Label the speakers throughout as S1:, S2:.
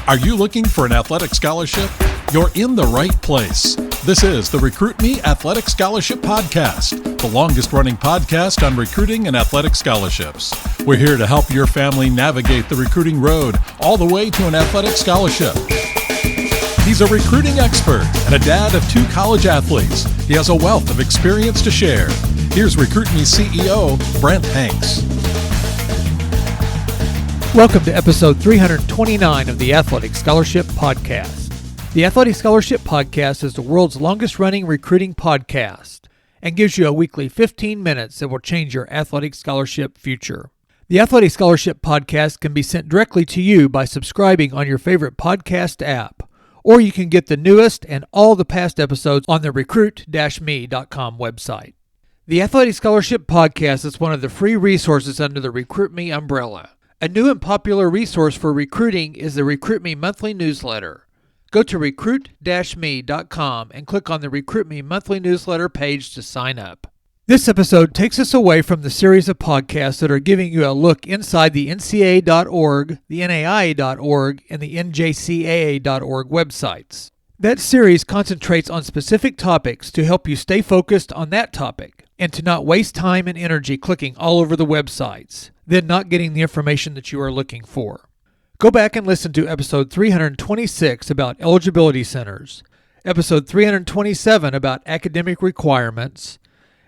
S1: Are you looking for an athletic scholarship? You're in the right place. This is the Recruit Me Athletic Scholarship Podcast, the longest running podcast on recruiting and athletic scholarships. We're here to help your family navigate the recruiting road all the way to an athletic scholarship. He's a recruiting expert and a dad of 2 college athletes. He has a wealth of experience to share. Here's Recruit Me CEO, Brent Hanks.
S2: Welcome to episode 329 of the Athletic Scholarship Podcast. The Athletic Scholarship Podcast is the world's longest-running recruiting podcast and gives you a weekly 15 minutes that will change your athletic scholarship future. The Athletic Scholarship Podcast can be sent directly to you by subscribing on your favorite podcast app, or you can get the newest and all the past episodes on the recruit-me.com website. The Athletic Scholarship Podcast is one of the free resources under the Recruit Me umbrella. A new and popular resource for recruiting is the Recruit Me monthly newsletter. Go to recruit-me.com and click on the Recruit Me monthly newsletter page to sign up. This episode takes us away from the series of podcasts that are giving you a look inside the NCAA.org, the NAIA.org, and the NJCAA.org websites. That series concentrates on specific topics to help you stay focused on that topic and to not waste time and energy clicking all over the websites, then not getting the information that you are looking for. Go back and listen to episode 326 about eligibility centers, episode 327 about academic requirements,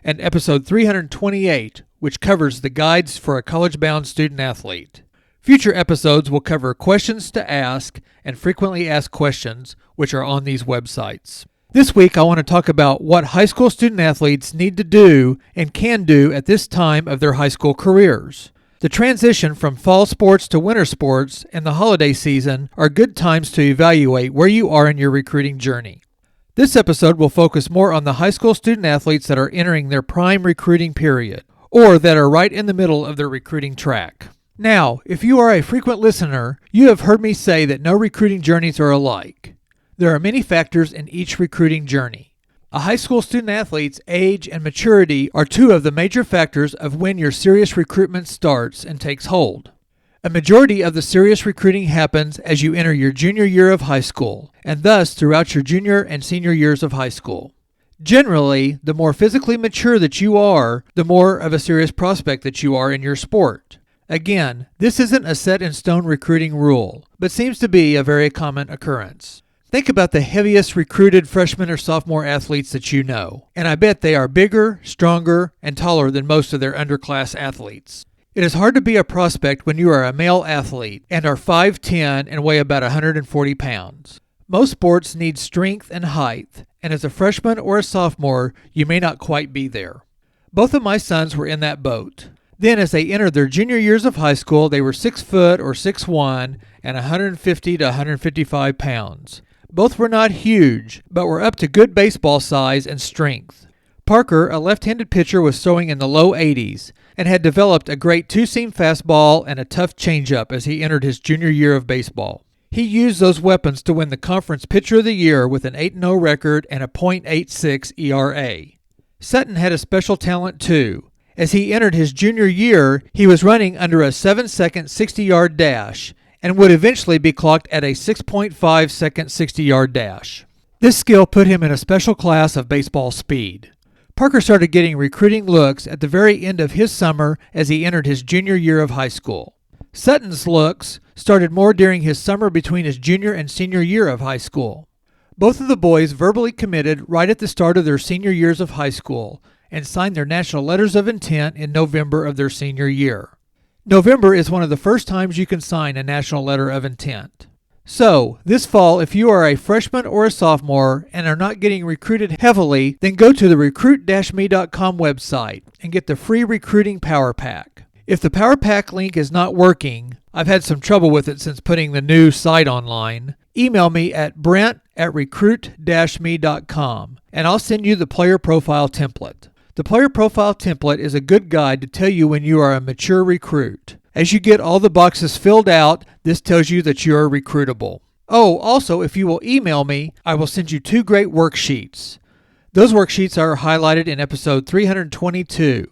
S2: and episode 328, which covers the guides for a college-bound student athlete. Future episodes will cover questions to ask and frequently asked questions, which are on these websites. This week, I want to talk about what high school student athletes need to do and can do at this time of their high school careers. The transition from fall sports to winter sports and the holiday season are good times to evaluate where you are in your recruiting journey. This episode will focus more on the high school student athletes that are entering their prime recruiting period, or that are right in the middle of their recruiting track. Now, if you are a frequent listener, you have heard me say that no recruiting journeys are alike. There are many factors in each recruiting journey. A high school student athlete's age and maturity are 2 of the major factors of when your serious recruitment starts and takes hold. A majority of the serious recruiting happens as you enter your junior year of high school, and thus throughout your junior and senior years of high school. Generally, the more physically mature that you are, the more of a serious prospect that you are in your sport. Again, this isn't a set-in-stone recruiting rule, but seems to be a very common occurrence. Think about the heaviest recruited freshman or sophomore athletes that you know, and I bet they are bigger, stronger, and taller than most of their underclass athletes. It is hard to be a prospect when you are a male athlete and are 5'10" and weigh about 140 pounds. Most sports need strength and height, and as a freshman or a sophomore, you may not quite be there. Both of my sons were in that boat. Then as they entered their junior years of high school, they were 6 foot or 6'1" and 150 to 155 pounds. Both were not huge, but were up to good baseball size and strength. Parker, a left-handed pitcher, was throwing in the low 80s and had developed a great 2-seam fastball and a tough changeup as he entered his junior year of baseball. He used those weapons to win the Conference Pitcher of the Year with an 8-0 record and a .86 ERA. Sutton had a special talent too. As he entered his junior year, he was running under a 7-second 60-yard dash and would eventually be clocked at a 6.5-second 60-yard dash. This skill put him in a special class of baseball speed. Parker started getting recruiting looks at the very end of his summer as he entered his junior year of high school. Sutton's looks started more during his summer between his junior and senior year of high school. Both of the boys verbally committed right at the start of their senior years of high school and signed their national letters of intent in November of their senior year. November is one of the first times you can sign a national letter of intent. So, this fall, if you are a freshman or a sophomore and are not getting recruited heavily, then go to the recruit-me.com website and get the free recruiting power pack. If the power pack link is not working, I've had some trouble with it since putting the new site online, email me at brent@recruit-me.com and I'll send you the player profile template. The player profile template is a good guide to tell you when you are a mature recruit. As you get all the boxes filled out, this tells you that you are recruitable. Oh, also, if you will email me, I will send you 2 great worksheets. Those worksheets are highlighted in episode 322,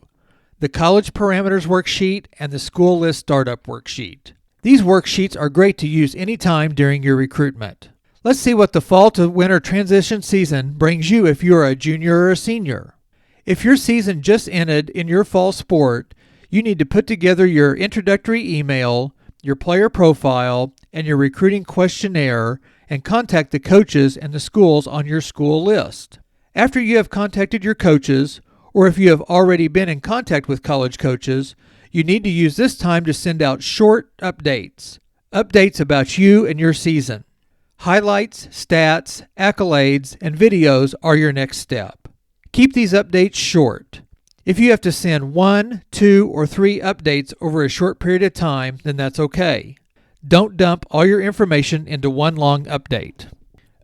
S2: the College Parameters Worksheet and the School List Startup Worksheet. These worksheets are great to use anytime during your recruitment. Let's see what the fall to winter transition season brings you if you're a junior or a senior. If your season just ended in your fall sport, you need to put together your introductory email, your player profile, and your recruiting questionnaire and contact the coaches and the schools on your school list. After you have contacted your coaches, or if you have already been in contact with college coaches, you need to use this time to send out short updates about you and your season. Highlights, stats, accolades, and videos are your next step. Keep these updates short. If you have to send 1, 2, or 3 updates over a short period of time, then that's okay. Don't dump all your information into one long update.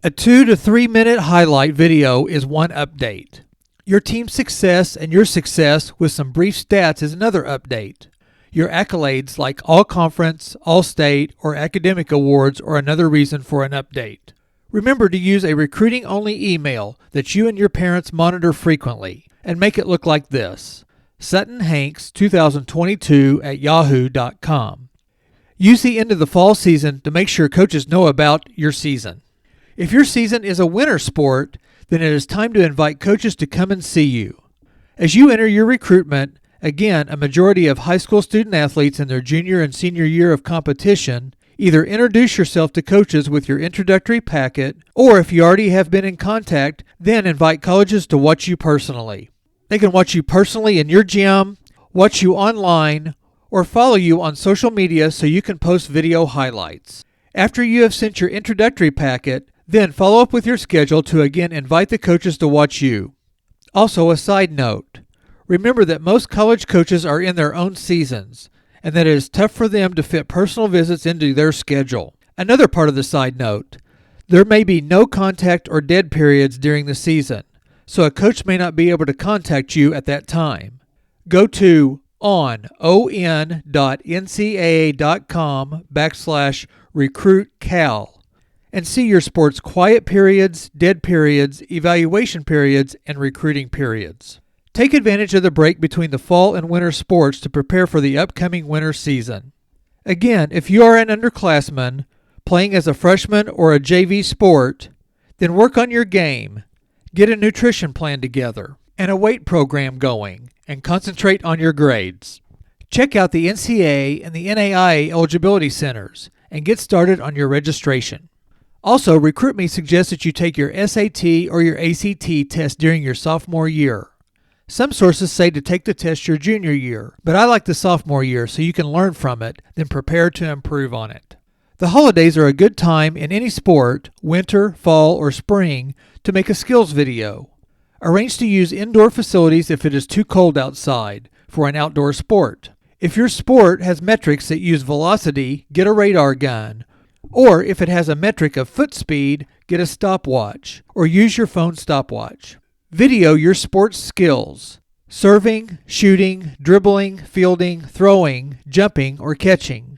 S2: A 2 to 3 minute highlight video is one update. Your team's success and your success with some brief stats is another update. Your accolades like all-conference, all-state, or academic awards are another reason for an update. Remember to use a recruiting-only email that you and your parents monitor frequently, and make it look like this: SuttonHanks2022@yahoo.com. Use the end of the fall season to make sure coaches know about your season. If your season is a winter sport, then it is time to invite coaches to come and see you. As you enter your recruitment, again, a majority of high school student athletes in their junior and senior year of competition, either introduce yourself to coaches with your introductory packet, or if you already have been in contact, then invite colleges to watch you personally. They can watch you personally in your gym, watch you online, or follow you on social media so you can post video highlights. After you have sent your introductory packet, then follow up with your schedule to again invite the coaches to watch you. Also, a side note. Remember that most college coaches are in their own seasons, and that it is tough for them to fit personal visits into their schedule. Another part of the side note, there may be no contact or dead periods during the season, so a coach may not be able to contact you at that time. Go to on.ncaa.com/recruitcal and see your sport's quiet periods, dead periods, evaluation periods, and recruiting periods. Take advantage of the break between the fall and winter sports to prepare for the upcoming winter season. Again, if you are an underclassman playing as a freshman or a JV sport, then work on your game, get a nutrition plan together, and a weight program going, and concentrate on your grades. Check out the NCAA and the NAIA eligibility centers and get started on your registration. Also, RecruitMe suggests that you take your SAT or your ACT test during your sophomore year. Some sources say to take the test your junior year, but I like the sophomore year so you can learn from it, then prepare to improve on it. The holidays are a good time in any sport, winter, fall, or spring, to make a skills video. Arrange to use indoor facilities if it is too cold outside for an outdoor sport. If your sport has metrics that use velocity, get a radar gun. Or if it has a metric of foot speed, get a stopwatch, or use your phone stopwatch. Video your sports skills: serving, shooting, dribbling, fielding, throwing, jumping, or catching.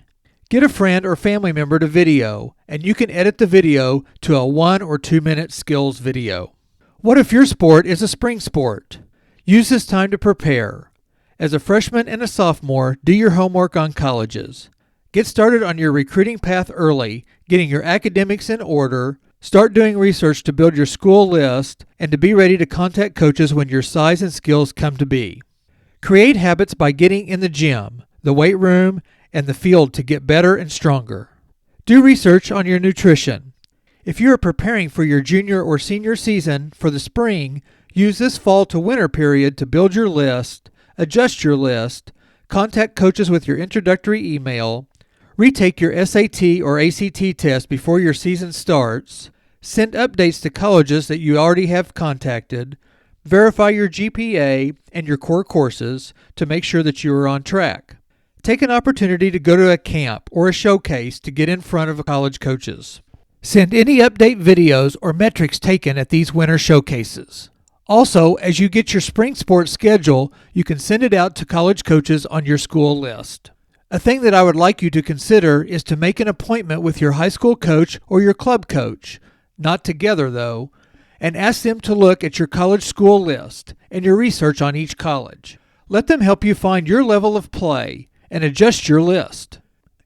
S2: Get a friend or family member to video, and you can edit the video to a 1 or 2 minute skills video. What if your sport is a spring sport? Use this time to prepare. As a freshman and a sophomore, do your homework on colleges. Get started on your recruiting path early, getting your academics in order. Start doing research to build your school list and to be ready to contact coaches when your size and skills come to be. Create habits by getting in the gym, the weight room, and the field to get better and stronger. Do research on your nutrition. If you are preparing for your junior or senior season for the spring, use this fall to winter period to build your list, adjust your list, contact coaches with your introductory email, retake your SAT or ACT test before your season starts, send updates to colleges that you already have contacted, verify your GPA and your core courses to make sure that you are on track. Take an opportunity to go to a camp or a showcase to get in front of college coaches. Send any update videos or metrics taken at these winter showcases. Also, as you get your spring sports schedule, you can send it out to college coaches on your school list. A thing that I would like you to consider is to make an appointment with your high school coach or your club coach, not together though, and ask them to look at your college school list and your research on each college. Let them help you find your level of play and adjust your list.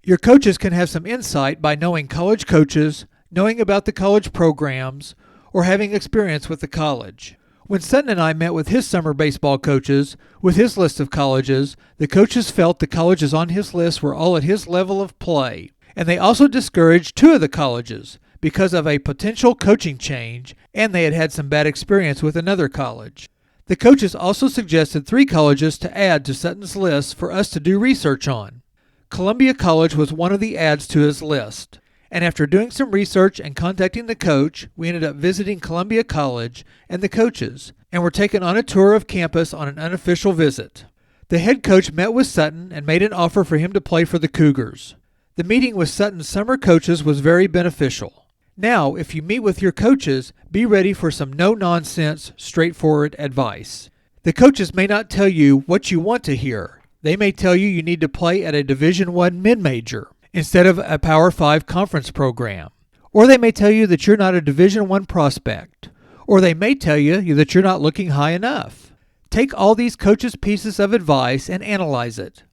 S2: Your coaches can have some insight by knowing college coaches, knowing about the college programs, or having experience with the college. When Sutton and I met with his summer baseball coaches, with his list of colleges, the coaches felt the colleges on his list were all at his level of play, and they also discouraged 2 of the colleges because of a potential coaching change, and they had had some bad experience with another college. The coaches also suggested 3 colleges to add to Sutton's list for us to do research on. Columbia College was one of the adds to his list. And after doing some research and contacting the coach, we ended up visiting Columbia College and the coaches, and were taken on a tour of campus on an unofficial visit. The head coach met with Sutton and made an offer for him to play for the Cougars. The meeting with Sutton's summer coaches was very beneficial. Now, if you meet with your coaches, be ready for some no-nonsense, straightforward advice. The coaches may not tell you what you want to hear. They may tell you you need to play at a Division I mid-major instead of a Power 5 conference program. Or they may tell you that you're not a Division I prospect. Or they may tell you that you're not looking high enough. Take all these coaches' pieces of advice and analyze it.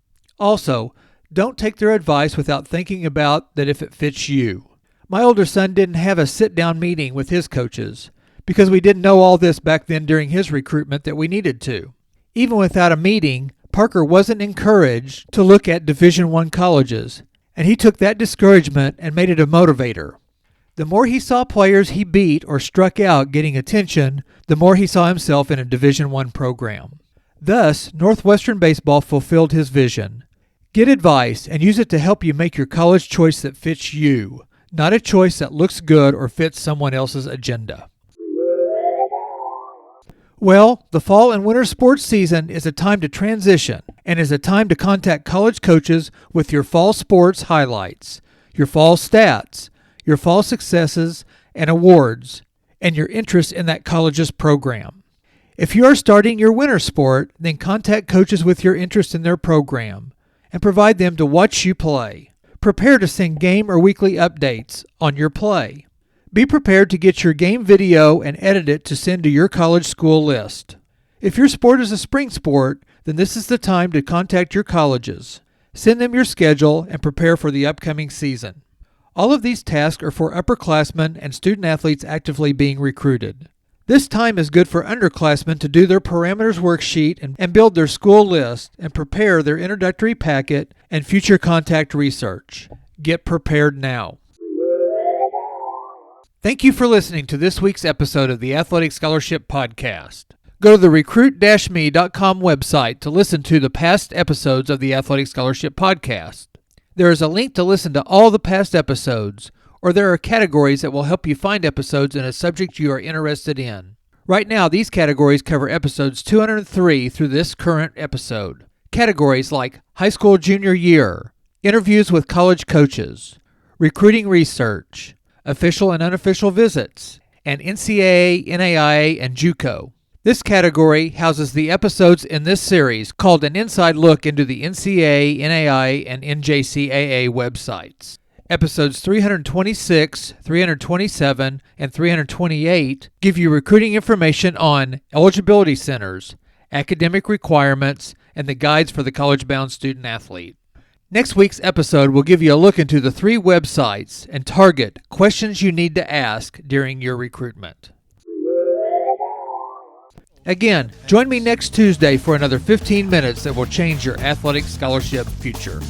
S2: Also, don't take their advice without thinking about that if it fits you. My older son didn't have a sit-down meeting with his coaches because we didn't know all this back then during his recruitment that we needed to. Even without a meeting, Parker wasn't encouraged to look at Division I colleges, and he took that discouragement and made it a motivator. The more he saw players he beat or struck out getting attention, the more he saw himself in a Division I program. Thus, Northwestern Baseball fulfilled his vision. Get advice and use it to help you make your college choice that fits you, not a choice that looks good or fits someone else's agenda. Well, the fall and winter sports season is a time to transition and is a time to contact college coaches with your fall sports highlights, your fall stats, your fall successes and awards, and your interest in that college's program. If you are starting your winter sport, then contact coaches with your interest in their program and provide them to watch you play. Prepare to send game or weekly updates on your play. Be prepared to get your game video and edit it to send to your college school list. If your sport is a spring sport, then this is the time to contact your colleges. Send them your schedule and prepare for the upcoming season. All of these tasks are for upperclassmen and student athletes actively being recruited. This time is good for underclassmen to do their parameters worksheet and build their school list and prepare their introductory packet and future contact research. Get prepared now. Thank you for listening to this week's episode of the Athletic Scholarship Podcast. Go to the recruit-me.com website to listen to the past episodes of the Athletic Scholarship Podcast. There is a link to listen to all the past episodes, or there are categories that will help you find episodes in a subject you are interested in. Right now, these categories cover episodes 203 through this current episode. Categories like high school junior year, interviews with college coaches, recruiting research, official and unofficial visits, and NCAA, NAIA, and JUCO. This category houses the episodes in this series called an inside look into the NCAA, NAIA, and NJCAA websites. Episodes 326, 327, and 328 give you recruiting information on eligibility centers, academic requirements, and the guides for the college-bound student athlete. Next week's episode will give you a look into the 3 websites and target questions you need to ask during your recruitment. Again, join me next Tuesday for another 15 minutes that will change your athletic scholarship future.